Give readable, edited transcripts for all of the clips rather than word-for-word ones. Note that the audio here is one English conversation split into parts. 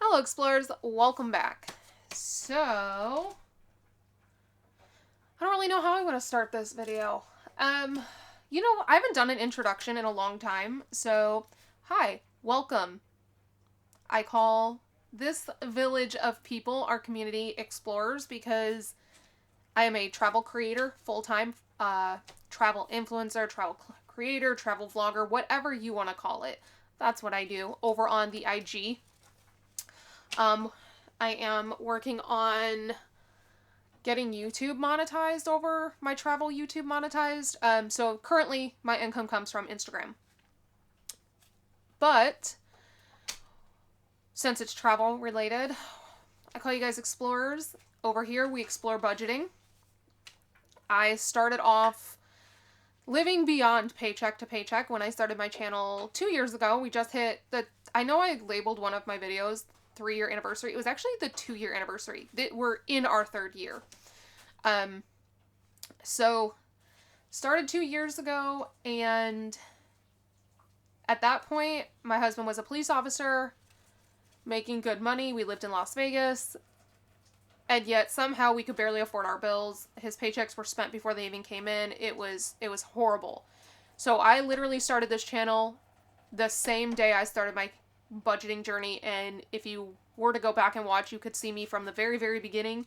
Hello explorers, welcome back. So, I don't really know how I want to start this video. I haven't done an introduction in a long time, so hi, welcome. I call this village of people our community explorers because I am a travel creator, full-time travel influencer, travel creator, travel vlogger, whatever you want to call it. That's what I do over on the IG. I am working on getting YouTube monetized over my travel YouTube monetized. So currently my income comes from Instagram. But since it's travel related, I call you guys explorers. Over here we explore budgeting. I started off living beyond paycheck to paycheck when I started my channel 2 years ago. We just hit I know I labeled one of my videos 3-year anniversary. It was actually the 2-year anniversary. We're in our 3rd year. So started 2 years ago, and at that point, my husband was a police officer, making good money. We lived in Las Vegas, and yet somehow we could barely afford our bills. His paychecks were spent before they even came in. It was horrible. So I literally started this channel the same day I started my budgeting journey, and if you were to go back and watch, you could see me from the very, very beginning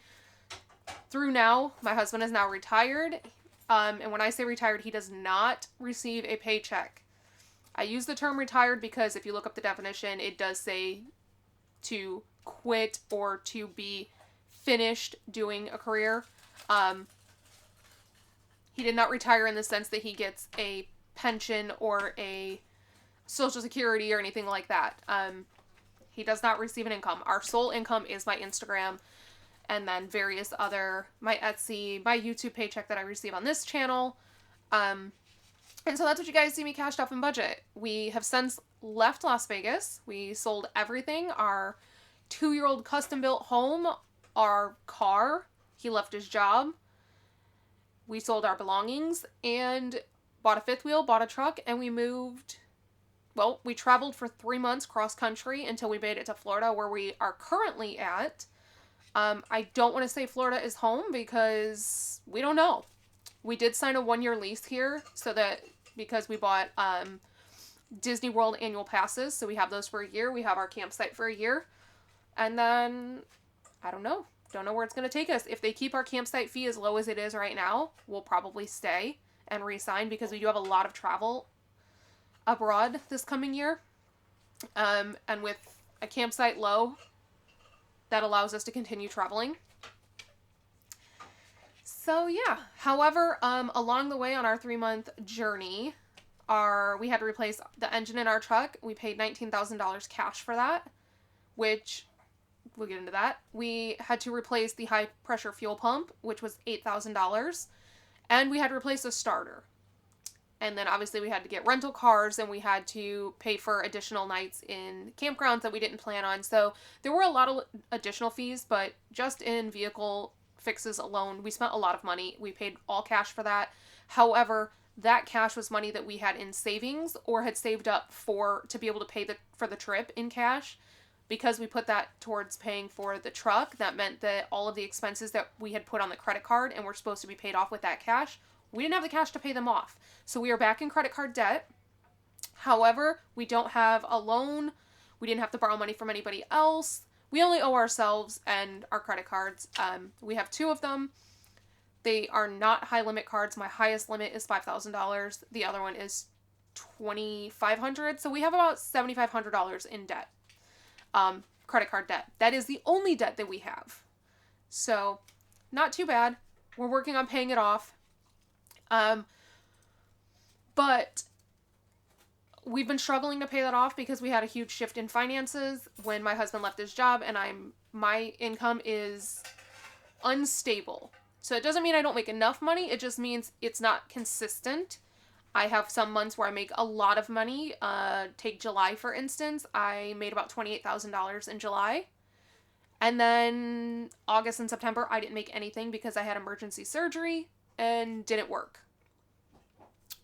through now. My husband is now retired, and when I say retired, he does not receive a paycheck. I use the term retired because if you look up the definition, it does say to quit or to be finished doing a career. He did not retire in the sense that he gets a pension or a Social Security or anything like that. He does not receive an income. Our sole income is my Instagram, and then various other, my Etsy, my YouTube paycheck that I receive on this channel. And so that's what you guys see me cashed up in budget. We have since left Las Vegas. We sold everything. Our 2-year-old custom-built home, our car. He left his job. We sold our belongings and bought a 5th wheel, bought a truck, and we moved. Well, we traveled for 3 months cross-country until we made it to Florida, where we are currently at. I don't want to say Florida is home because we don't know. We did sign a 1-year lease here because we bought Disney World annual passes, so we have those for a year. We have our campsite for a year. And then, I don't know. Don't know where it's going to take us. If they keep our campsite fee as low as it is right now, we'll probably stay and re-sign because we do have a lot of travel abroad this coming year. And with a campsite low, that allows us to continue traveling. So yeah. However, along the way on our 3-month journey, we had to replace the engine in our truck. We paid $19,000 cash for that, which we'll get into that. We had to replace the high pressure fuel pump, which was $8,000, and we had to replace the starter. And then obviously we had to get rental cars, and we had to pay for additional nights in campgrounds that we didn't plan on. So there were a lot of additional fees, but just in vehicle fixes alone, we spent a lot of money. We paid all cash for that. However, that cash was money that we had in savings or had saved up to be able to pay for the trip in cash. Because we put that towards paying for the truck, that meant that all of the expenses that we had put on the credit card and were supposed to be paid off with that cash, we didn't have the cash to pay them off. So we are back in credit card debt. However, we don't have a loan. We didn't have to borrow money from anybody else. We only owe ourselves and our credit cards. We have 2 of them. They are not high limit cards. My highest limit is $5,000. The other one is $2,500. So we have about $7,500 in debt. Credit card debt. That is the only debt that we have. So, not too bad. We're working on paying it off. But we've been struggling to pay that off because we had a huge shift in finances when my husband left his job, and my income is unstable. So it doesn't mean I don't make enough money. It just means it's not consistent. I have some months where I make a lot of money. Take July, for instance. I made about $28,000 in July. And then August and September, I didn't make anything because I had emergency surgery and didn't work.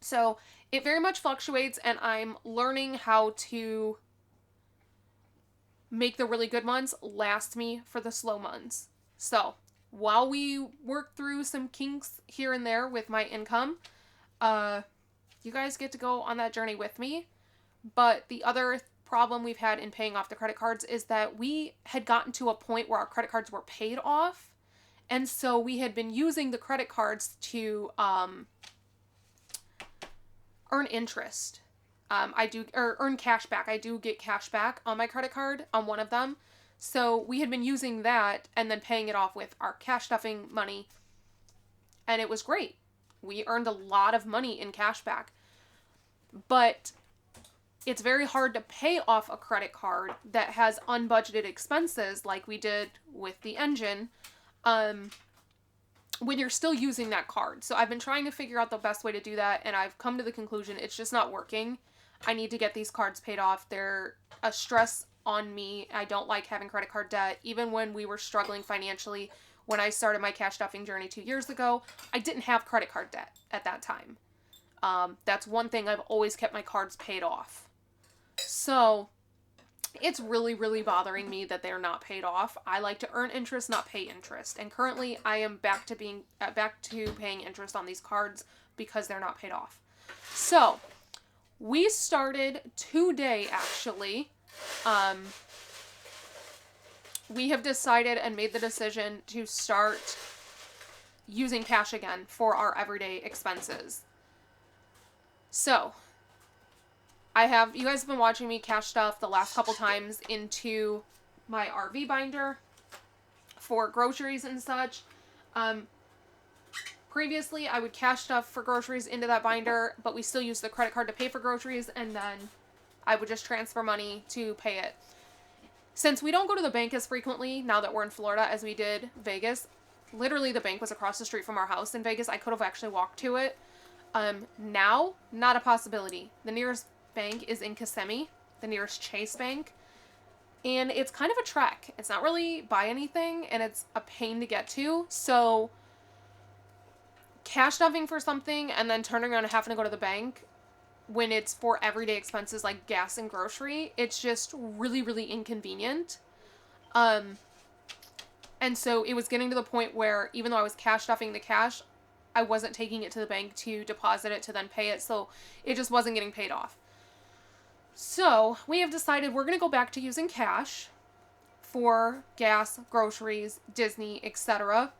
So it very much fluctuates, and I'm learning how to make the really good months last me for the slow months. So while we work through some kinks here and there with my income, you guys get to go on that journey with me. But the other problem we've had in paying off the credit cards is that we had gotten to a point where our credit cards were paid off. And so we had been using the credit cards to earn interest. Earn cash back. I do get cash back on my credit card on one of them. So we had been using that and then paying it off with our cash stuffing money. And it was great. We earned a lot of money in cash back. But it's very hard to pay off a credit card that has unbudgeted expenses like we did with the engine when you're still using that card. So I've been trying to figure out the best way to do that, and I've come to the conclusion it's just not working. I need to get these cards paid off. They're a stress on me. I don't like having credit card debt. Even when we were struggling financially, when I started my cash stuffing journey 2 years ago, I didn't have credit card debt at that time. That's one thing I've always kept my cards paid off. So it's really, really bothering me that they're not paid off. I like to earn interest, not pay interest. And currently I am back to paying interest on these cards because they're not paid off. So we started today, actually. We have decided and made the decision to start using cash again for our everyday expenses. So you guys have been watching me cash stuff the last couple times into my RV binder for groceries and such. Previously, I would cash stuff for groceries into that binder, but we still use the credit card to pay for groceries, and then I would just transfer money to pay it. Since we don't go to the bank as frequently now that we're in Florida as we did Vegas, literally the bank was across the street from our house in Vegas. I could have actually walked to it. Now, not a possibility. The nearest bank is in Kissimmee, the nearest Chase Bank, and it's kind of a trek. It's not really by anything, and it's a pain to get to. So cash stuffing for something and then turning around and having to go to the bank when it's for everyday expenses like gas and grocery, it's just really, really inconvenient. And so it was getting to the point where even though I was cash stuffing the cash, I wasn't taking it to the bank to deposit it to then pay it, so it just wasn't getting paid off. So we have decided we're going to go back to using cash for gas, groceries, Disney, etc.,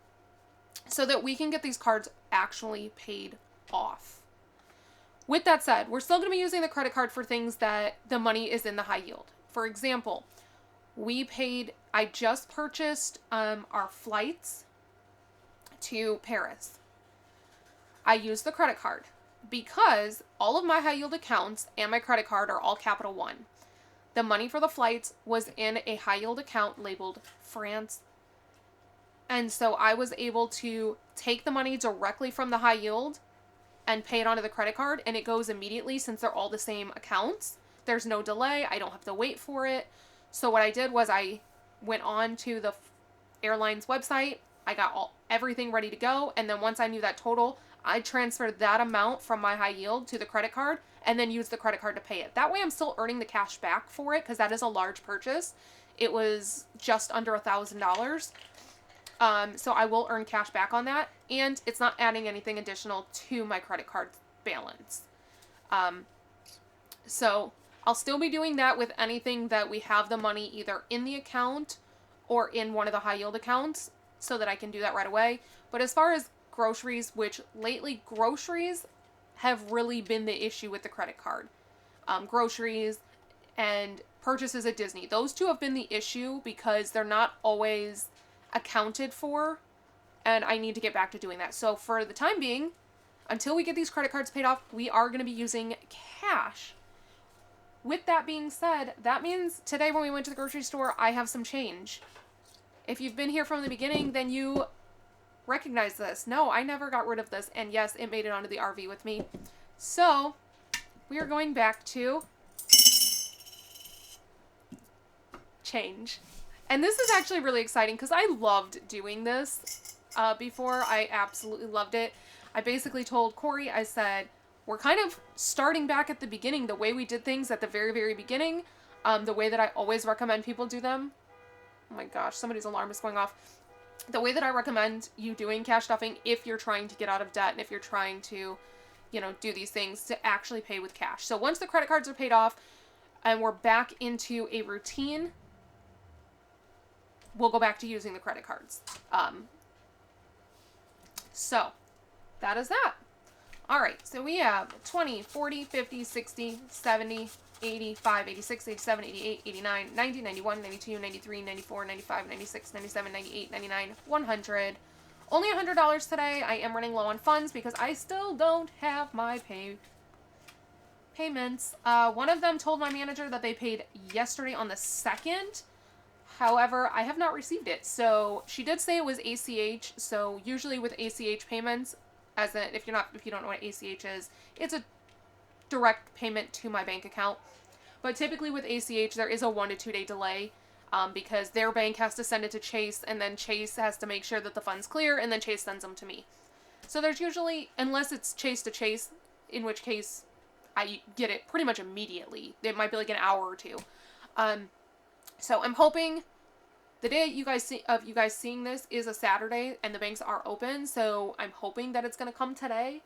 so that we can get these cards actually paid off. With that said, we're still going to be using the credit card for things that the money is in the high yield. For example, I just purchased our flights to Paris. I used the credit card because all of my high yield accounts and my credit card are all Capital One. The money for the flights was in a high yield account labeled France. And so I was able to take the money directly from the high yield and pay it onto the credit card, and it goes immediately since they're all the same accounts. There's no delay. I don't have to wait for it. So what I did was I went on to the airline's website. I got everything ready to go, and then once I knew that total, I transferred that amount from my high yield to the credit card and then used the credit card to pay it. That way I'm still earning the cash back for it because that is a large purchase. It was just under $1,000. So I will earn cash back on that, and it's not adding anything additional to my credit card balance. So I'll still be doing that with anything that we have the money either in the account or in one of the high yield accounts so that I can do that right away. But as far as groceries, which lately groceries have really been the issue with the credit card. Groceries and purchases at Disney. Those two have been the issue because they're not always accounted for, and I need to get back to doing that. So for the time being, until we get these credit cards paid off, we are going to be using cash. With that being said, that means today when we went to the grocery store, I have some change. If you've been here from the beginning, then you recognize this. No, I never got rid of this, and yes, it made it onto the RV with me. So we are going back to change. And this is actually really exciting because I loved doing this before. I absolutely loved it. I basically told Corey, I said, we're kind of starting back at the beginning, the way we did things at the very, very beginning. The way that I always recommend people do them, oh my gosh, somebody's alarm is going off. The way that I recommend you doing cash stuffing, if you're trying to get out of debt and if you're trying to, you know, do these things, to actually pay with cash. So once the credit cards are paid off and we're back into a routine, we'll go back to using the credit cards. So that is that. All right, so we have 20, 40, 50, 60, 70, 85, 86, 87, 88, 89, 90, 91, 92, 93, 94, 95, 96, 97, 98, 99, 100. Only $100 today. I am running low on funds because I still don't have my payments. One of them told my manager that they paid yesterday on the 2nd. However, I have not received it. So she did say it was ACH. So usually with ACH payments, as in, if you don't know what ACH is, it's a direct payment to my bank account. But typically with ACH, there is a 1 to 2 day delay because their bank has to send it to Chase, and then Chase has to make sure that the funds clear, and then Chase sends them to me. So there's usually, unless it's Chase to Chase, in which case I get it pretty much immediately. It might be like an hour or two. So I'm hoping the day you guys seeing this is a Saturday and the banks are open. So I'm hoping that it's going to come today.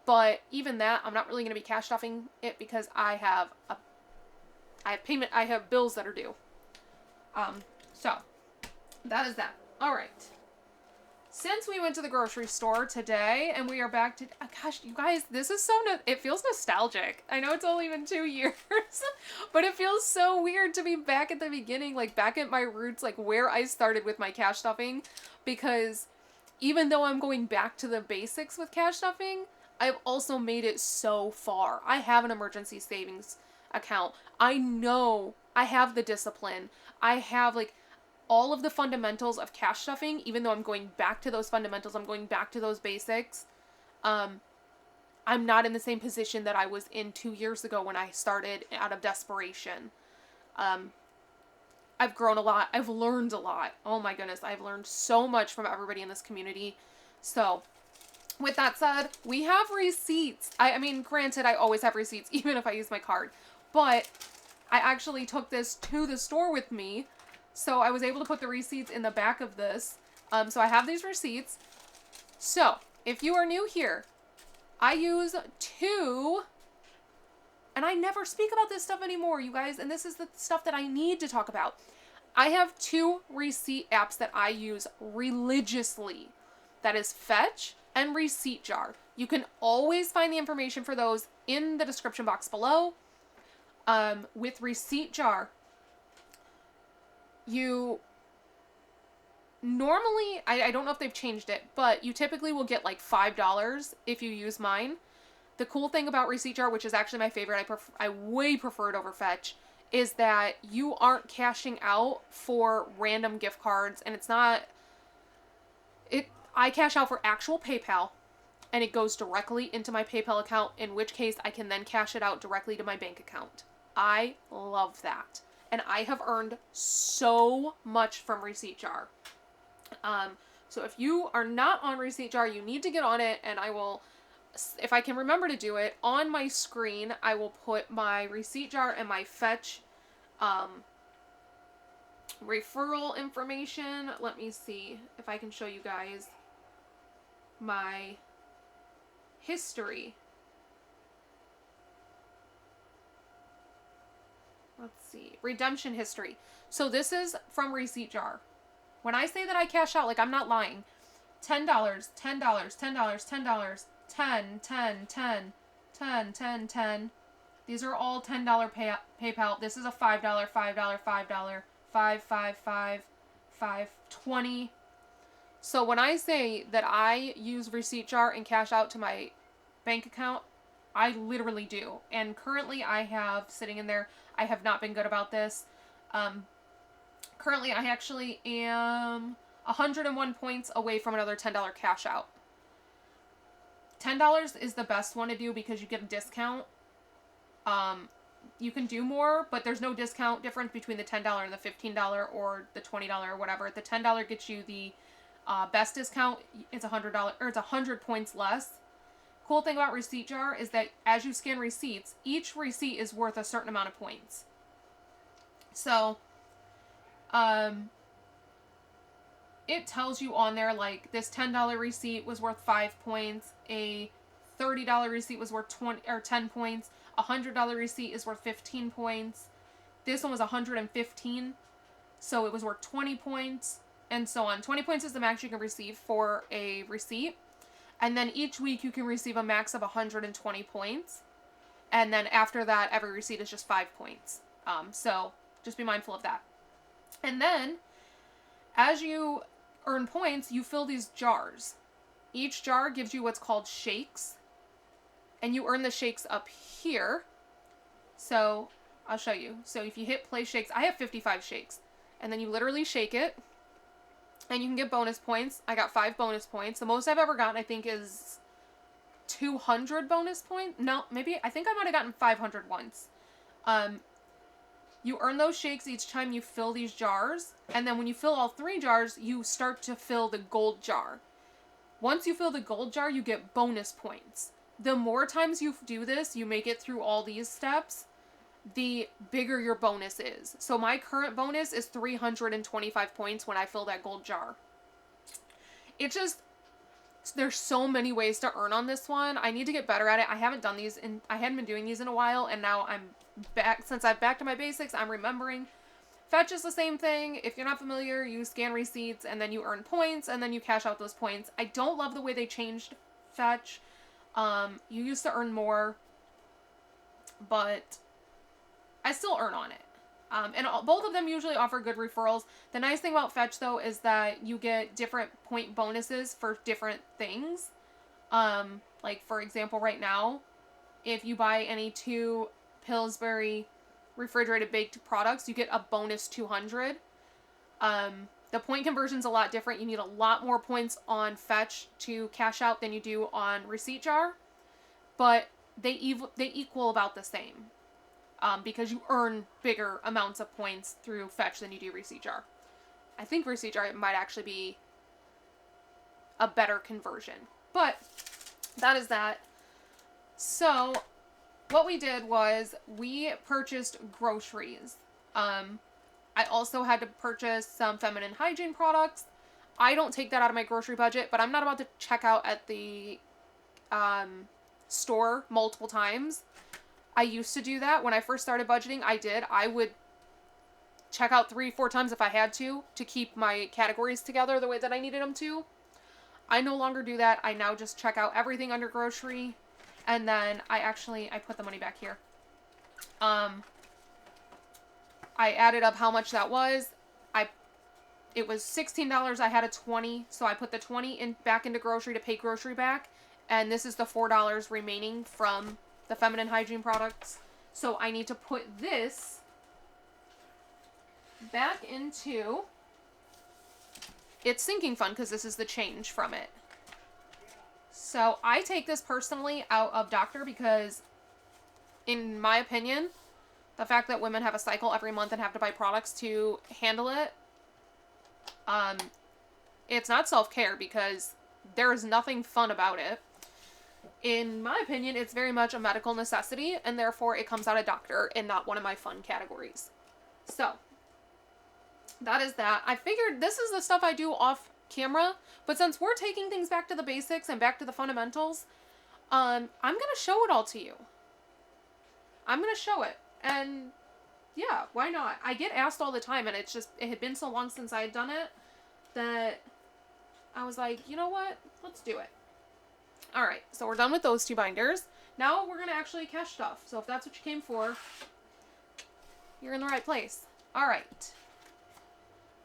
But even that, I'm not really going to be cash stuffing it because I have bills that are due. So that is that. All right. Since we went to the grocery store today and we are back to, gosh, you guys, this is it feels nostalgic. I know it's only been 2 years, but it feels so weird to be back at the beginning, like back at my roots, like where I started with my cash stuffing, because even though I'm going back to the basics with cash stuffing, I've also made it so far. I have an emergency savings account. I know I have the discipline. I have like all of the fundamentals of cash stuffing, even though I'm going back to those fundamentals, I'm going back to those basics. I'm not in the same position that I was in 2 years ago when I started out of desperation. I've grown a lot. I've learned a lot. Oh my goodness. I've learned so much from everybody in this community. So with that said, we have receipts. I mean, granted, I always have receipts, even if I use my card, but I actually took this to the store with me. So I was able to put the receipts in the back of this. So I have these receipts. So if you are new here, I use 2, and I never speak about this stuff anymore, you guys, and this is the stuff that I need to talk about. I have 2 receipt apps that I use religiously. That is Fetch and Receipt Jar. You can always find the information for those in the description box below. With Receipt Jar, you normally, I don't know if they've changed it, but you typically will get like $5 if you use mine. The cool thing about Receipt Jar, which is actually my favorite, I way prefer it over Fetch, is that you aren't cashing out for random gift cards, and I cash out for actual PayPal, and it goes directly into my PayPal account, in which case I can then cash it out directly to my bank account. I love that. And I have earned so much from Receipt Jar. So if you are not on Receipt Jar, you need to get on it, and I will, if I can remember to do it, on my screen, I will put my Receipt Jar and my Fetch referral information. Let me see if I can show you guys my history. Let's see. Redemption history. So this is from Receipt Jar. When I say that I cash out, like, I'm not lying. $10, $10, $10, $10, 10, 10, 10, 10, 10, 10. These are all $10 PayPal. This is a $5, $5, $5, 5, 5, 5, 5, 20. So when I say that I use Receipt Jar and cash out to my bank account, I literally do. And currently I have sitting in there, I have not been good about this. Currently I actually am 101 points away from another $10 cash out. $10 is the best one to do because you get a discount. You can do more, but there's no discount difference between the $10 and the $15 or the $20 or whatever. The $10 gets you the best discount. It's $100, or it's 100 points less. Cool thing about Receipt Jar is that as you scan receipts, each receipt is worth a certain amount of points. So, it tells you on there, like, this $10 receipt was worth 5 points, a $30 receipt was worth 20 or 10 points, a $100 receipt is worth 15 points. This one was 115, so it was worth 20 points, and so on. 20 points is the max you can receive for a receipt, and then each week you can receive a max of 120 points, and then after that, every receipt is just 5 points. So just be mindful of that. And then, as you earn points, you fill these jars. Each jar gives you what's called shakes, and you earn the shakes up here. So I'll show you. So if you hit play shakes, I have 55 shakes, and then you literally shake it, and you can get bonus points. I got 5 bonus points. The most I've ever gotten, I think, is 200 bonus points. No, maybe, I think I might have gotten 500 once. You earn those shakes each time you fill these jars, and then when you fill all 3 jars, you start to fill the gold jar. Once you fill the gold jar, you get bonus points. The more times you do this, you make it through all these steps, the bigger your bonus is. So my current bonus is 325 points when I fill that gold jar. It just, there's so many ways to earn on this one. I need to get better at it. I hadn't been doing these in a while, and now I'm back. Since I'm back to my basics, I'm remembering. Fetch is the same thing. If you're not familiar, you scan receipts, and then you earn points, and then you cash out those points. I don't love the way they changed Fetch. You used to earn more, but I still earn on it. And both of them usually offer good referrals. The nice thing about Fetch, though, is that you get different point bonuses for different things. Like, for example, right now, if you buy any 2 Pillsbury refrigerated baked products, you get a bonus 200. The point conversion's a lot different. You need a lot more points on Fetch to cash out than you do on Receipt Jar. But they equal about the same. Because you earn bigger amounts of points through Fetch than you do Receipt Jar. I think Receipt Jar might actually be a better conversion. But that is that. So what we did was we purchased groceries. I also had to purchase some feminine hygiene products. I don't take that out of my grocery budget, but I'm not about to check out at the store multiple times. I used to do that. When I first started budgeting, I would check out 3-4 times if I had to keep my categories together the way that I needed them to. I no longer do that. I now just check out everything under grocery, and then I put the money back here. I added up how much that was. It was $16. I had a 20, so I put the 20 back into grocery to pay grocery back, and this is the $4 remaining from the feminine hygiene products. So I need to put this back into its sinking fund, because this is the change from it. So I take this personally out of doctor because, in my opinion, the fact that women have a cycle every month and have to buy products to handle it, it's not self-care, because there is nothing fun about it. In my opinion, it's very much a medical necessity, and therefore it comes out of doctor and not one of my fun categories. So, that is that. I figured this is the stuff I do off camera, but since we're taking things back to the basics and back to the fundamentals, I'm going to show it all to you. I'm going to show it. And yeah, why not? I get asked all the time, and it had been so long since I had done it that I was like, you know what? Let's do it. Alright, so we're done with those 2 binders. Now we're going to actually cash stuff. So if that's what you came for, you're in the right place. Alright.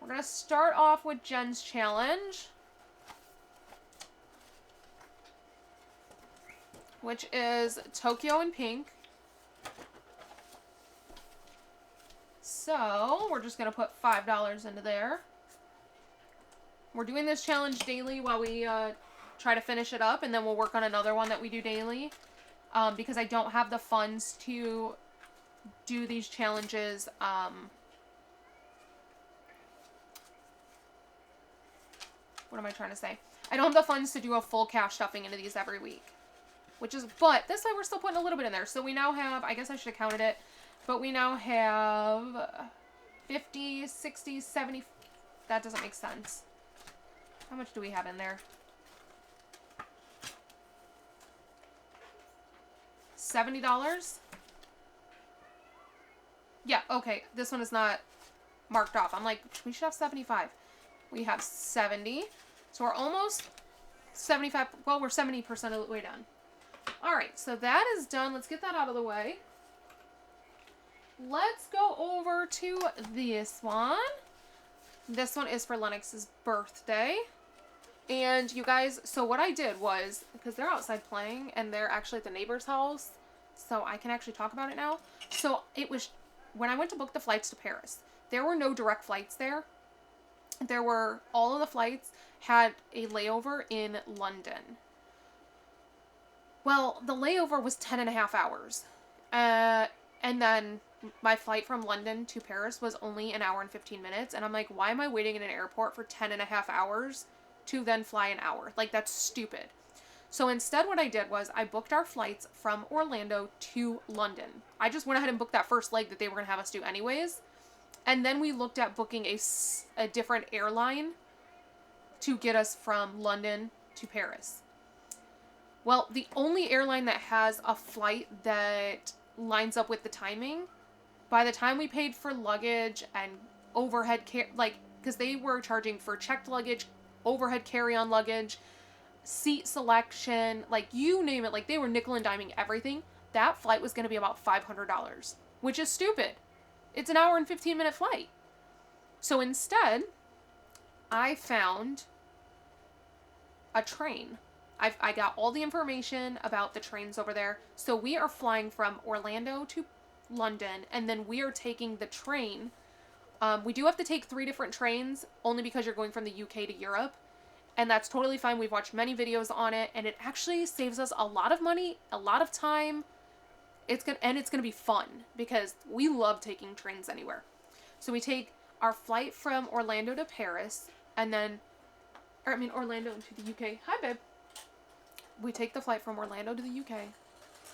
We're going to start off with Jen's challenge, which is Tokyo in pink. So we're just going to put $5 into there. We're doing this challenge daily while we try to finish it up, and then we'll work on another one that we do daily, because I don't have the funds to do these challenges what am I trying to say? I don't have the funds to do a full cash stuffing into these every week, but this way we're still putting a little bit in there. So we now have, I guess I should have counted it, but we now have 50, 60, 70. That doesn't make sense. How much do we have in there? $70? Yeah, okay. This one is not marked off. I'm like, we should have 75. We have 70. So we're almost 75. Well, we're 70% of the way done. All right, so that is done. Let's get that out of the way. Let's go over to this one. This one is for Lennox's birthday. And you guys, so what I did was, because they're outside playing and they're actually at the neighbor's house, so I can actually talk about it now. So it was, when I went to book the flights to Paris, there were no direct flights there. There were, all of the flights had a layover in London. Well, the layover was 10 and a half hours. And then my flight from London to Paris was only an hour and 15 minutes. And I'm like, why am I waiting in an airport for 10 and a half hours to then fly an hour? Like, that's stupid. So instead what I did was I booked our flights from Orlando to London. I just went ahead and booked that first leg that they were going to have us do anyways. And then we looked at booking a different airline to get us from London to Paris. Well, the only airline that has a flight that lines up with the timing, by the time we paid for luggage and overhead because they were charging for checked luggage, overhead carry-on luggage, seat selection, like you name it, like they were nickel and diming everything. That flight was going to be about $500, which is stupid. It's an hour and 15-minute flight. So instead, I found a train. I got all the information about the trains over there. So we are flying from Orlando to London, and then we are taking the train. We do have to take 3 different trains, only because you're going from the UK to Europe. And that's totally fine. We've watched many videos on it, and it actually saves us a lot of money, a lot of time. It's gonna be fun, because we love taking trains anywhere. So we take our flight from Orlando to Paris, and then, Orlando to the UK. Hi, babe. We take the flight from Orlando to the UK.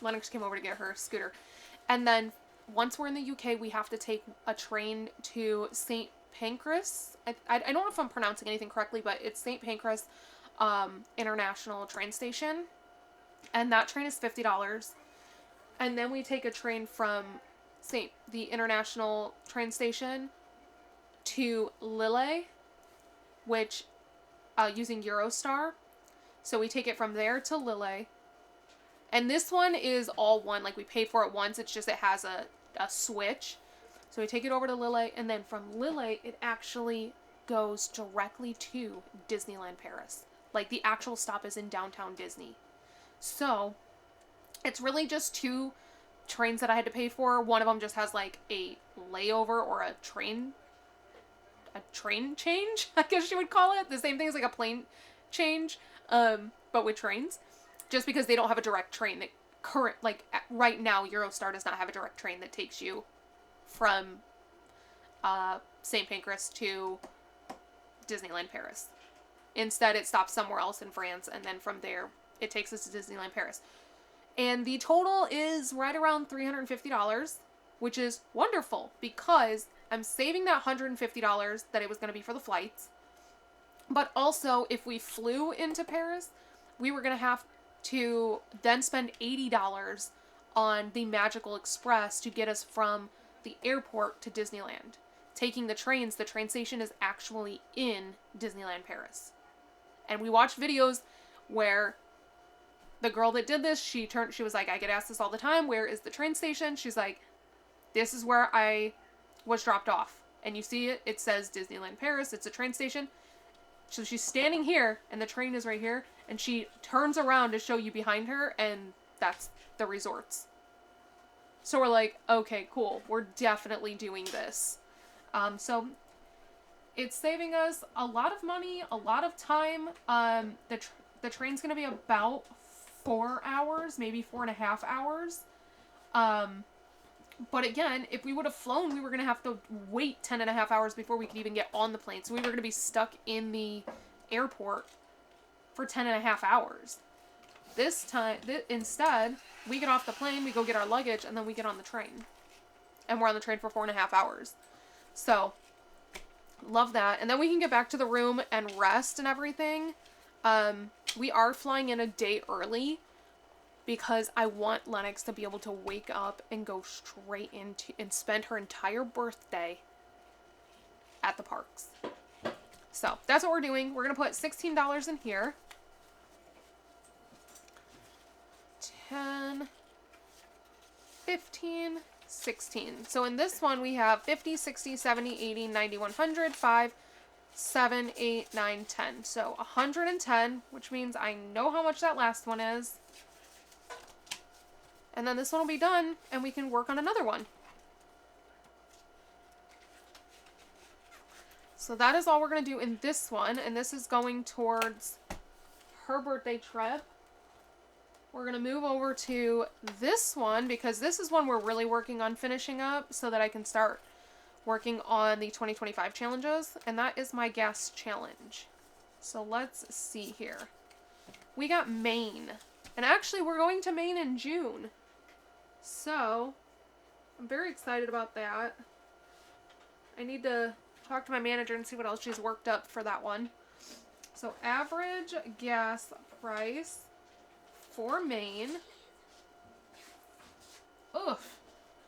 Lennox came over to get her scooter. And then once we're in the UK, we have to take a train to St. Pancras. I don't know if I'm pronouncing anything correctly, but it's St. Pancras International Train Station. And that train is $50. And then we take a train from the International Train Station to Lille, which, using Eurostar. So we take it from there to Lille. And this one is all one. Like, we pay for it once. It's just it has a switch. So we take it over to Lille. And then from Lille, it actually goes directly to Disneyland Paris. Like, the actual stop is in downtown Disney. So it's really just 2 trains that I had to pay for. One of them just has, like, a layover or a train change, I guess you would call it. The same thing as, like, a plane change. But with trains, just because they don't have a direct train that right now, Eurostar does not have a direct train that takes you from, St. Pancras to Disneyland Paris. Instead, it stops somewhere else in France, and then from there, it takes us to Disneyland Paris. And the total is right around $350, which is wonderful, because I'm saving that $150 that it was going to be for the flights. But also, if we flew into Paris, we were going to have to then spend $80 on the Magical Express to get us from the airport to Disneyland. Taking the trains, the train station is actually in Disneyland Paris. And we watched videos where the girl that did this, she was like, I get asked this all the time, where is the train station? She's like, this is where I was dropped off. And you see it says Disneyland Paris, it's a train station. So she's standing here, and the train is right here, and she turns around to show you behind her, and that's the resorts. So we're like, okay, cool. We're definitely doing this. So it's saving us a lot of money, a lot of time. The train's going to be about 4 hours, maybe 4.5 hours. But again, if we would have flown, we were going to have to wait 10.5 hours before we could even get on the plane. So we were going to be stuck in the airport for 10.5 hours. This time, instead, we get off the plane, we go get our luggage, and then we get on the train. And we're on the train for 4.5 hours. So, love that. And then we can get back to the room and rest and everything. We are flying in a day early because I want Lennox to be able to wake up and go straight into and spend her entire birthday at the parks. So that's what we're doing. We're going to put $16 in here. 10, 15, 16. So in this one we have 50, 60, 70, 80, 90, 100, 5, 7, 8, 9, 10. So 110, which means I know how much that last one is. And then this one will be done and we can work on another one. So that is all we're going to do in this one. And this is going towards her birthday trip. We're going to move over to this one because this is one we're really working on finishing up so that I can start working on the 2025 challenges. And that is my gas challenge. So let's see here. We got Maine. And actually we're going to Maine in June. So I'm very excited about that. I need to talk to my manager and see what else she's worked up for that one. So average gas price for Maine. Oof.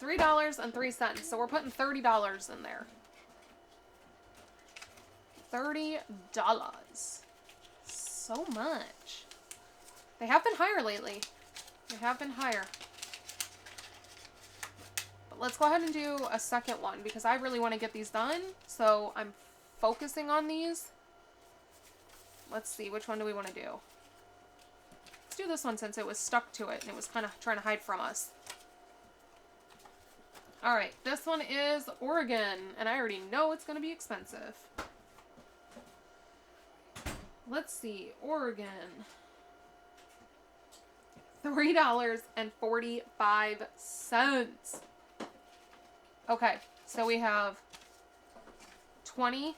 $3.03. So we're putting $30 in there. $30. So much. They have been higher lately. They have been higher. But let's go ahead and do a second one because I really want to get these done. So I'm focusing on these. Let's see, which one do we want to do? Let's do this one since it was stuck to it and it was kind of trying to hide from us. Alright, this one is Oregon, and I already know it's going to be expensive. Let's see, Oregon. $3.45. Okay, so we have 20,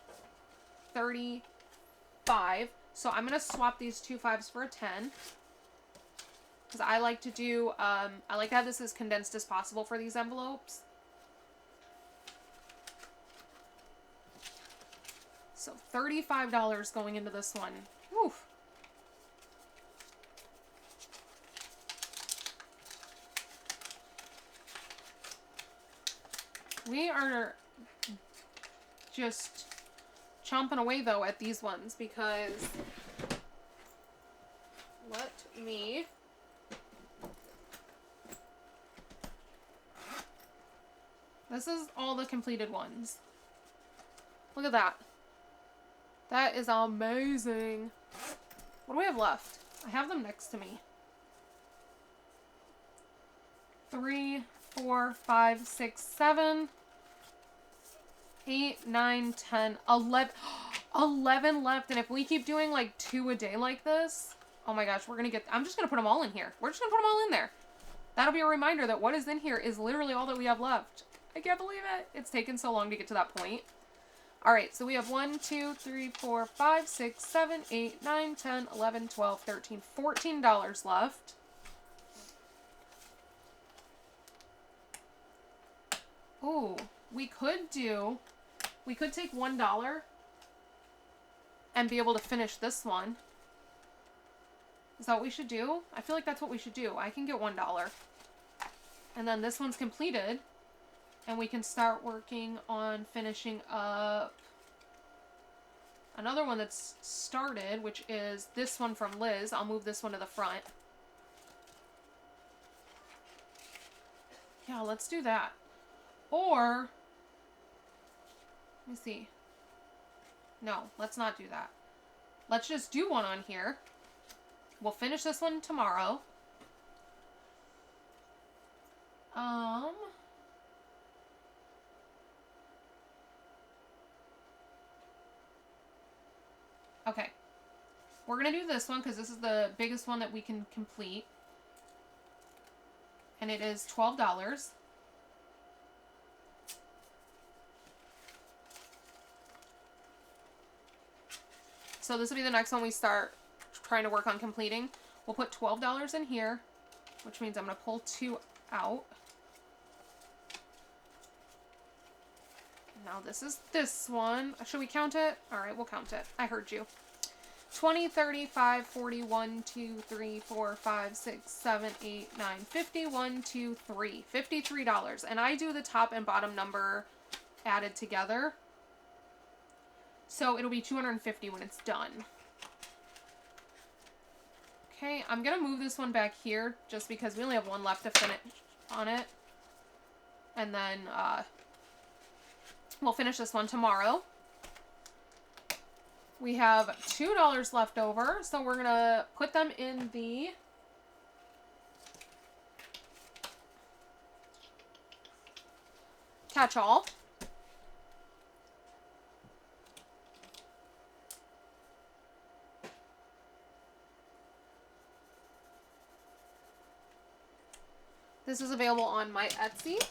35. So I'm going to swap these two 5s for a 10. Because I like to do, I like to have this as condensed as possible for these envelopes. So $35 going into this one. Oof. We are just chomping away though at these ones because let me this is all the completed ones. Look at that. That is amazing. What do we have left? I have them next to me. 3, 4, 5, 6, 7, 8, 9, 10, 11. 11 left. And if we keep doing like 2 a day like this, oh my gosh, we're going to get, I'm just going to put them all in here. We're just going to put them all in there. That'll be a reminder that what is in here is literally all that we have left. I can't believe it. It's taken so long to get to that point. Alright, so we have 1, 2, 3, 4, 5, 6, 7, 8, 9, 10, 11, 12, 13, $14 left. Ooh, we could take $1 and be able to finish this one. Is that what we should do? I feel like that's what we should do. I can get $1. And then this one's completed. And we can start working on finishing up another one that's started, which is this one from Liz. I'll move this one to the front. Yeah, let's do that. Or, let me see. No, let's not do that. Let's just do one on here. We'll finish this one tomorrow. Okay. We're going to do this one because this is the biggest one that we can complete. And it is $12. So this will be the next one we start trying to work on completing. We'll put $12 in here, which means I'm going to pull 2 out. Now this is this one. Should we count it? All right, we'll count it. I heard you. 20, 35, 40, 1, 2, 3, 4, 5, 6, 7, 8, 9, 50, 1, 2, 3. $53. And I do the top and bottom number added together. So it'll be 250 when it's done. Okay, I'm going to move this one back here just because we only have one left to finish on it. And then we'll finish this one tomorrow. We have $2 left over, so we're going to put them in the catch-all. This is available on my Etsy.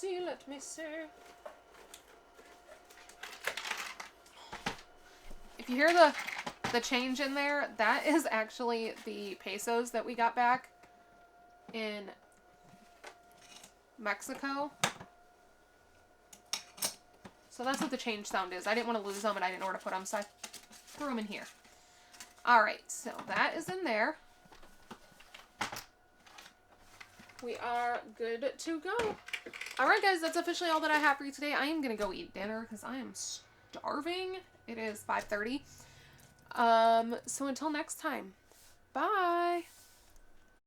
Let me see. If you hear the change in there, that is actually the pesos that we got back in Mexico. So that's what the change sound is. I didn't want to lose them and I didn't know where to put them, so I threw them in here. Alright, so that is in there. We are good to go. Alright guys, that's officially all that I have for you today. I am going to go eat dinner because I am starving. It is 5:30. So until next time, bye.